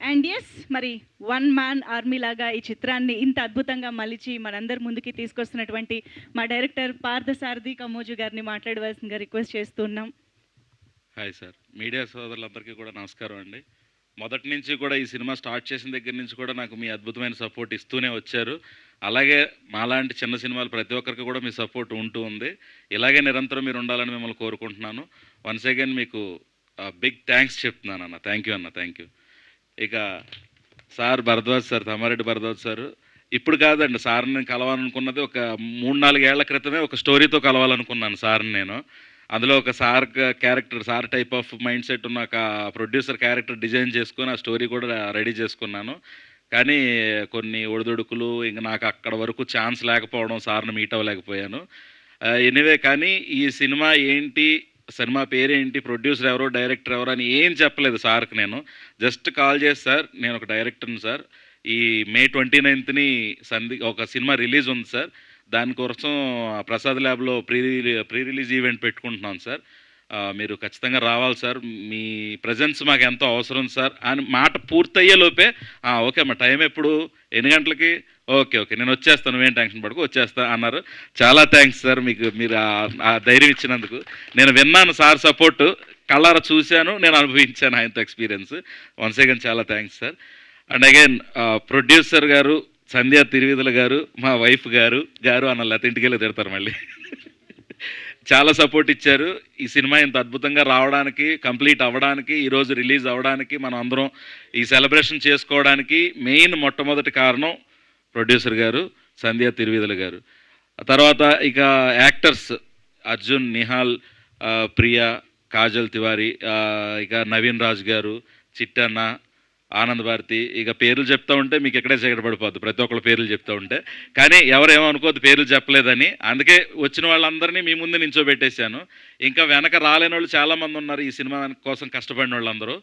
And yes మరి one man army లాగా ఈ చిత్రాన్ని ఇంత అద్భుతంగా మలిచి మనందరి ముందుకి తీసుకొస్తున్నటువంటి మా డైరెక్టర్ పార్థసారథి కమ్మోజు గారిని మాట్లాడవలసిందిగా రిక్వెస్ట్ చేస్తున్నాం. హాయ్ సార్, మీడియా సోదరులందరికీ కూడా నమస్కారం అండి. మొదటి నుంచి కూడా ఈ సినిమా స్టార్ట్ చేసిన దగ్గర నుంచి కూడా నాకు మీ అద్భుతమైన సపోర్ట్ ఇస్తూనే వచ్చారు. అలాగే మాలాంటి చిన్న సినిమాలు ప్రతి ఒక్కరికి కూడా మీ సపోర్ట్ ఉంటూ ఉంది. ఇలాగే నిరంతరం మీరు ఉండాలని మిమ్మల్ని కోరుకుంటున్నాను. వన్స్ అగైన్ మీకు బిగ్ థ్యాంక్స్ చెప్తున్నాను అన్న. థ్యాంక్ యూ అన్న, థ్యాంక్ యూ. ఇక sir Bharadwaj sir, Tammareddy Bharadwaj sir, ఇప్పుడు కాదండి సార్ని నేను కలవాలనుకున్నది ఒక 3-4 ఏళ్ల క్రితమే. ఒక స్టోరీతో కలవాలనుకున్నాను సార్ని నేను. అందులో ఒక sir character, sir type of mind set ఉన్న ఒక ప్రొడ్యూసర్ క్యారెక్టర్ డిజైన్ చేసుకొని ఆ స్టోరీ కూడా రెడీ చేసుకున్నాను. కానీ కొన్ని ఒడిదుడుకులు, ఇంక నాకు అక్కడ వరకు ఛాన్స్ లేకపోవడం, సార్ని మీట్ అవ్వలేకపోయాను. ఎనీవే, కానీ ఈ సినిమా ఏంటి, సినిమా పేరేంటి, ప్రొడ్యూసర్ ఎవరో, డైరెక్టర్ ఎవరో అని ఏం చెప్పలేదు సార్కి. నేను జస్ట్ కాల్ చేసి, సార్ నేను ఒక డైరెక్టర్ని సార్, ఈ మే 29ని ఒక సినిమా రిలీజ్ ఉంది సార్, దానికోసం ప్రసాద్ ల్యాబ్లో ప్రీ రిలీజ్ ఈవెంట్ పెట్టుకుంటున్నాను సార్, మీరు ఖచ్చితంగా రావాలి సార్, మీ ప్రజెన్స్ మాకు ఎంతో అవసరం సార్ అని మాట పూర్తయ్యే లోపే, ఓకే అమ్మా, టైం ఎప్పుడు, ఎన్ని గంటలకి, ఓకే ఓకే నేను వచ్చేస్తాను, నువ్వేం టెన్షన్ పడుకో, వచ్చేస్తా అన్నారు. చాలా థ్యాంక్స్ సార్, మీరు ఆ ధైర్యం ఇచ్చినందుకు. నేను విన్నాను సార్ సపోర్టు, కళ్ళారా చూశాను, నేను అనుభవించాను ఆయనతో ఎక్స్పీరియన్స్. వన్స్ అగైన్ చాలా thanks sir. And again producer గారు సంధ్యా తిరువిదల గారు, మా వైఫ్ గారు అన్న లేకపోతే ఇంటికి వెళ్ళి తిడతారు మళ్ళీ. చాలా సపోర్ట్ ఇచ్చారు. ఈ సినిమా ఇంత అద్భుతంగా రావడానికి, కంప్లీట్ అవ్వడానికి, ఈరోజు రిలీజ్ అవ్వడానికి, మనం అందరం ఈ సెలబ్రేషన్ చేసుకోవడానికి మెయిన్ మొట్టమొదటి కారణం ప్రొడ్యూసర్ గారు, సంధ్యా తిరువిదల గారు. తర్వాత ఇక యాక్టర్స్ అర్జున్, నిహాల్, ప్రియా, కాజల్ తివారీ, ఇక నవీన్ రాజ్ గారు, చిట్టన్న, ఆనంద్ భారతి, ఇక పేర్లు చెప్తా ఉంటే మీకు ఎక్కడే చీకటి పడిపోద్ది ప్రతి ఒక్కళ్ళ పేర్లు చెప్తా ఉంటే. కానీ ఎవరేమో అనుకోద్దు పేర్లు చెప్పలేదని, అందుకే వచ్చిన వాళ్ళందరినీ మీ ముందు నించోబెట్టేశాను. ఇంకా వెనక రాలేని వాళ్ళు చాలామంది ఉన్నారు ఈ సినిమా కోసం కష్టపడిన వాళ్ళందరూ.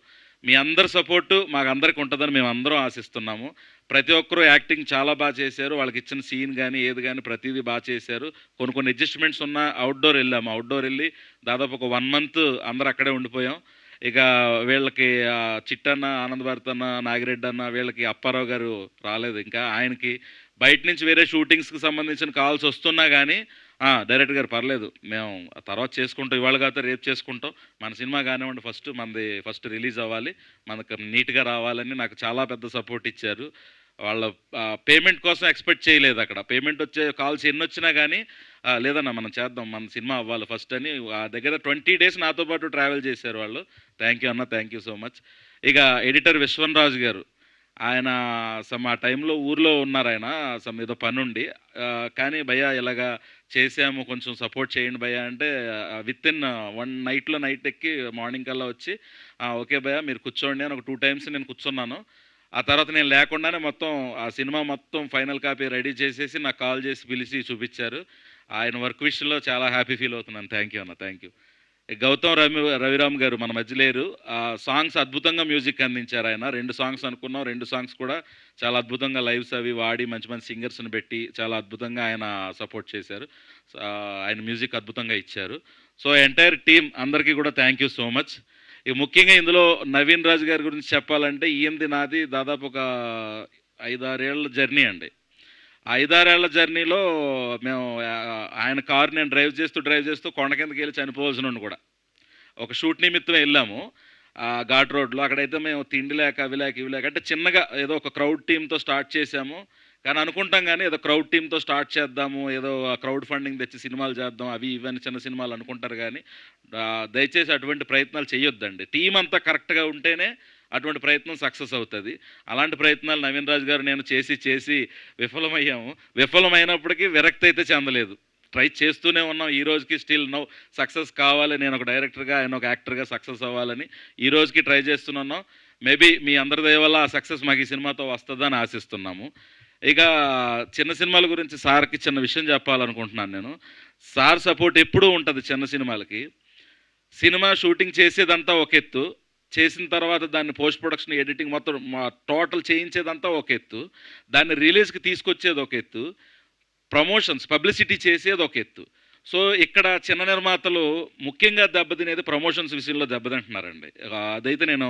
మీ అందరి సపోర్టు మాకు అందరికి ఉంటుందని మేము అందరం ఆశిస్తున్నాము. ప్రతి ఒక్కరూ యాక్టింగ్ చాలా బాగా చేశారు. వాళ్ళకి ఇచ్చిన సీన్ కానీ ఏది కానీ ప్రతిదీ బాగా చేశారు. కొన్ని అడ్జస్ట్మెంట్స్ ఉన్న అవుట్డోర్ వెళ్ళాము. అవుట్డోర్ వెళ్ళి దాదాపు ఒక 1 మంత్ అందరూ అక్కడే ఉండిపోయాం. ఇక వీళ్ళకి చిట్టన్న, ఆనంద్ భారత్ అన్న, నాగిరెడ్డి అన్న, వీళ్ళకి అప్పారావు గారు రాలేదు. ఇంకా ఆయనకి బయట నుంచి వేరే షూటింగ్స్కి సంబంధించిన కాల్స్ వస్తున్నా కానీ, డైరెక్టర్ గారు పర్లేదు, మేము తర్వాత చేసుకుంటాం, ఇవాళ కాకపోతే రేపు చేసుకుంటాం, మన సినిమా కానివ్వండి, మనది ఫస్ట్ రిలీజ్ అవ్వాలి, మనకు నీట్గా రావాలని నాకు చాలా పెద్ద సపోర్ట్ ఇచ్చారు. వాళ్ళ పేమెంట్ కోసం ఎక్స్పెక్ట్ చేయలేదు. అక్కడ పేమెంట్ వచ్చే కాల్స్ ఎన్ని వచ్చినా కానీ, లేదన్నా మనం చేద్దాం, మన సినిమా అవ్వాలి ఫస్ట్ అని దగ్గర 20 days నాతో పాటు ట్రావెల్ చేశారు వాళ్ళు. థ్యాంక్ యూ అన్న, థ్యాంక్ యూ సో మచ్. ఇక ఎడిటర్ విశ్వన్ రాజు గారు, ఆయన ఆ టైంలో ఊర్లో ఉన్నారు. ఆయన ఏదో పని ఉండి, కానీ భయ్యా ఇలాగా చేసాము, కొంచెం సపోర్ట్ చేయండి భయ్యా అంటే, విత్ ఇన్ 1 నైట్లో నైట్ ఎక్కి మార్నింగ్ కల్లా వచ్చి, ఓకే భయ్యా మీరు కూర్చోండి అని ఒక 2 times నేను కూర్చున్నాను. ఆ తర్వాత నేను లేకుండానే మొత్తం ఆ సినిమా మొత్తం ఫైనల్ కాపీ రెడీ చేసేసి నాకు కాల్ చేసి పిలిచి చూపించారు. ఆయన వర్క్ విషయంలో చాలా హ్యాపీ ఫీల్ అవుతున్నాను. థ్యాంక్ యూ అన్న, థ్యాంక్ యూ. గౌతమ్ రవిరామ్ గారు మన మధ్య లేరు. సాంగ్స్ అద్భుతంగా మ్యూజిక్ అందించారు ఆయన. 2 సాంగ్స్ అనుకున్నాం, 2 సాంగ్స్ కూడా చాలా అద్భుతంగా లైవ్స్ అవి వాడి మంచి మంచి సింగర్స్ని పెట్టి చాలా అద్భుతంగా ఆయన సపోర్ట్ చేశారు. ఆయన మ్యూజిక్ అద్భుతంగా ఇచ్చారు. సో ఎంటైర్ టీమ్ అందరికీ కూడా థ్యాంక్ యూ సో మచ్. ఇక ముఖ్యంగా ఇందులో నవీన్ రాజు గారి గురించి చెప్పాలంటే, ఈయనది నాది దాదాపు ఒక 5-6 ఏళ్ళ జర్నీ అండి. 5-6 ఏళ్ల జర్నీలో మేము ఆయన కారు నేను డ్రైవ్ చేస్తూ కొండ కిందకి వెళ్ళి చనిపోవాల్సిన కూడా ఒక షూట్ నిమిత్తం వెళ్ళాము ఘాట్ రోడ్లో. అక్కడైతే మేము తిండి లేక అవి లేక ఇవి లేక అంటే చిన్నగా ఏదో ఒక క్రౌడ్ టీంతో స్టార్ట్ చేసాము. కానీ అనుకుంటాం కానీ ఏదో క్రౌడ్ టీంతో స్టార్ట్ చేద్దాము, ఏదో క్రౌడ్ ఫండింగ్ తెచ్చి సినిమాలు చేద్దాం, అవి ఇవన్నీ చిన్న సినిమాలు అనుకుంటారు. కానీ దయచేసి అటువంటి ప్రయత్నాలు చేయొద్దండి. టీం అంతా కరెక్ట్గా ఉంటేనే అటువంటి ప్రయత్నం సక్సెస్ అవుతుంది. అలాంటి ప్రయత్నాలు నవీన్ రాజు గారు నేను చేసి విఫలమయ్యాము. విఫలమైనప్పటికీ విరక్తి అయితే చెందలేదు, ట్రై చేస్తూనే ఉన్నాం. ఈ రోజుకి స్టిల్ నౌ సక్సెస్ కావాలి, నేను ఒక డైరెక్టర్గా, ఆయన ఒక యాక్టర్గా సక్సెస్ అవ్వాలని ఈ రోజుకి ట్రై చేస్తున్నాం. మేబీ మీ అందరి దయ వల్ల ఆ సక్సెస్ మాకు ఈ సినిమాతో వస్తుందని ఆశిస్తున్నాము. ఇక చిన్న సినిమాల గురించి సార్కి చిన్న విషయం చెప్పాలనుకుంటున్నాను నేను. సార్ సపోర్ట్ ఎప్పుడూ ఉంటుంది చిన్న సినిమాలకి. సినిమా షూటింగ్ చేసేదంతా ఒక ఎత్తు, చేసిన తర్వాత దాన్ని పోస్ట్ ప్రొడక్షన్, ఎడిటింగ్ మొత్తం టోటల్ చేయించేదంతా ఒక ఎత్తు, దాన్ని రిలీజ్కి తీసుకొచ్చేది ఒక ఎత్తు, ప్రమోషన్స్ పబ్లిసిటీ చేసేది ఒక ఎత్తు. సో ఇక్కడ చిన్న నిర్మాతలు ముఖ్యంగా దెబ్బతినేది ప్రమోషన్స్ విషయంలో దెబ్బతింటున్నారండి. అదైతే నేను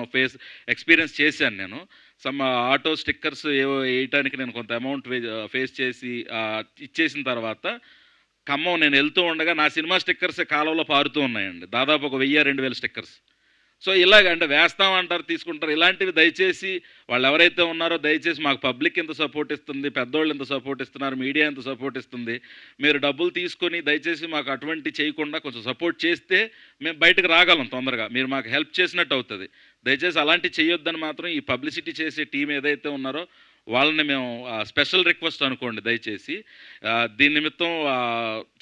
ఎక్స్పీరియన్స్ చేశాను నేను. సమ్ ఆటో స్టిక్కర్స్ ఏవో వేయటానికి నేను కొంత అమౌంట్ ఫేస్ చేసి ఇచ్చేసిన తర్వాత ఖమ్మం నేను వెళ్తూ ఉండగా నా సినిమా స్టిక్కర్స్ కాలువలో పారుతూ ఉన్నాయండి. దాదాపు ఒక 1000-2000 స్టిక్కర్స్. సో ఇలాగ అంటే వేస్తామంటారు, తీసుకుంటారు. ఇలాంటివి దయచేసి వాళ్ళు ఎవరైతే ఉన్నారో దయచేసి మాకు పబ్లిక్ ఎంత సపోర్ట్ ఇస్తుంది, పెద్దోళ్ళు ఎంత సపోర్ట్ ఇస్తున్నారు, మీడియా ఎంత సపోర్ట్ ఇస్తుంది, మీరు డబ్బులు తీసుకొని దయచేసి మాకు అటువంటి చేయకుండా కొంచెం సపోర్ట్ చేస్తే మేము బయటకు రాగలం తొందరగా. మీరు మాకు హెల్ప్ చేసినట్టు అవుతుంది. దయచేసి అలాంటివి చేయొద్దని మాత్రం ఈ పబ్లిసిటీ చేసే టీం ఏదైతే ఉన్నారో వాళ్ళని మేము స్పెషల్ రిక్వెస్ట్ అనుకోండి దయచేసి. దీని నిమిత్తం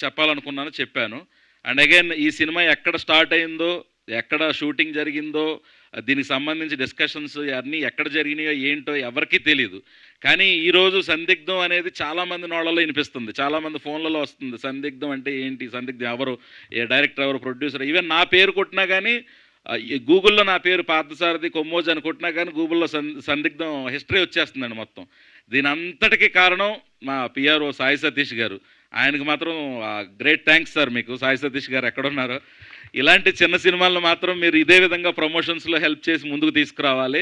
చెప్పాలనుకున్నాను, చెప్పాను. అండ్ అగైన్ ఈ సినిమా ఎక్కడ స్టార్ట్ అయిందో, ఎక్కడ షూటింగ్ జరిగిందో, దీనికి సంబంధించి డిస్కషన్స్ అన్నీ ఎక్కడ జరిగినాయో ఏంటో ఎవరికీ తెలియదు. కానీ ఈరోజు సందిగ్ధం అనేది చాలామంది నోళ్ళలో వినిపిస్తుంది, చాలామంది ఫోన్లలో వస్తుంది. సందిగ్ధం అంటే ఏంటి, సందిగ్ధం ఎవరు, ఏ డైరెక్టర్ ఎవరు, ప్రొడ్యూసర్, ఈవెన్ నా పేరు కొట్టినా కానీ గూగుల్లో నా పేరు పార్థసారథి కొమ్మోజు అని కొట్టినా కానీ గూగుల్లో సందిగ్ధం హిస్టరీ వచ్చేస్తుందండి మొత్తం. దీని అంతటికీ కారణం మా పిఆర్ఓ సాయి సతీష్ గారు. ఆయనకు మాత్రం గ్రేట్ థ్యాంక్స్ సార్ మీకు. సాయి సతీష్ గారు ఎక్కడున్నారో, ఇలాంటి చిన్న సినిమాలను మాత్రం మీరు ఇదే విధంగా ప్రమోషన్స్లో హెల్ప్ చేసి ముందుకు తీసుకురావాలి.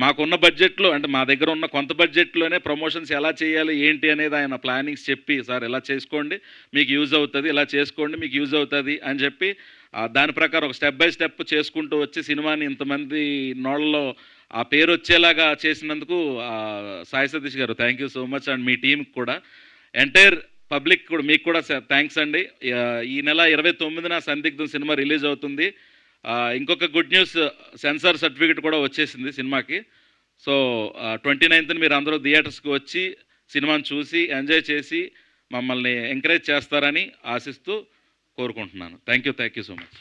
మాకున్న బడ్జెట్లో, అంటే మా దగ్గర ఉన్న కొంత బడ్జెట్లోనే ప్రమోషన్స్ ఎలా చేయాలి ఏంటి అనేది ఆయన ప్లానింగ్స్ చెప్పి, సార్ ఇలా చేసుకోండి మీకు యూజ్ అవుతుంది, ఇలా చేసుకోండి మీకు యూజ్ అవుతుంది అని చెప్పి దాని ప్రకారం ఒక స్టెప్ బై స్టెప్ చేసుకుంటూ వచ్చి సినిమాని ఇంతమంది నోళ్ళలో ఆ పేరు వచ్చేలాగా చేసినందుకు సాయి సతీష్ గారు thank you so much. And మీ టీంకి కూడా, ఎంటైర్ పబ్లిక్ కూడా, మీకు కూడా థ్యాంక్స్ అండి. ఈ నెల 29న సందిగ్ధం సినిమా రిలీజ్ అవుతుంది. ఇంకొక గుడ్ న్యూస్, సెన్సార్ సర్టిఫికేట్ కూడా వచ్చేసింది సినిమాకి. సో 29న మీరు అందరూ థియేటర్స్కి వచ్చి సినిమాని చూసి ఎంజాయ్ చేసి మమ్మల్ని ఎంకరేజ్ చేస్తారని ఆశిస్తూ కోరుకుంటున్నాను. Thank you so much.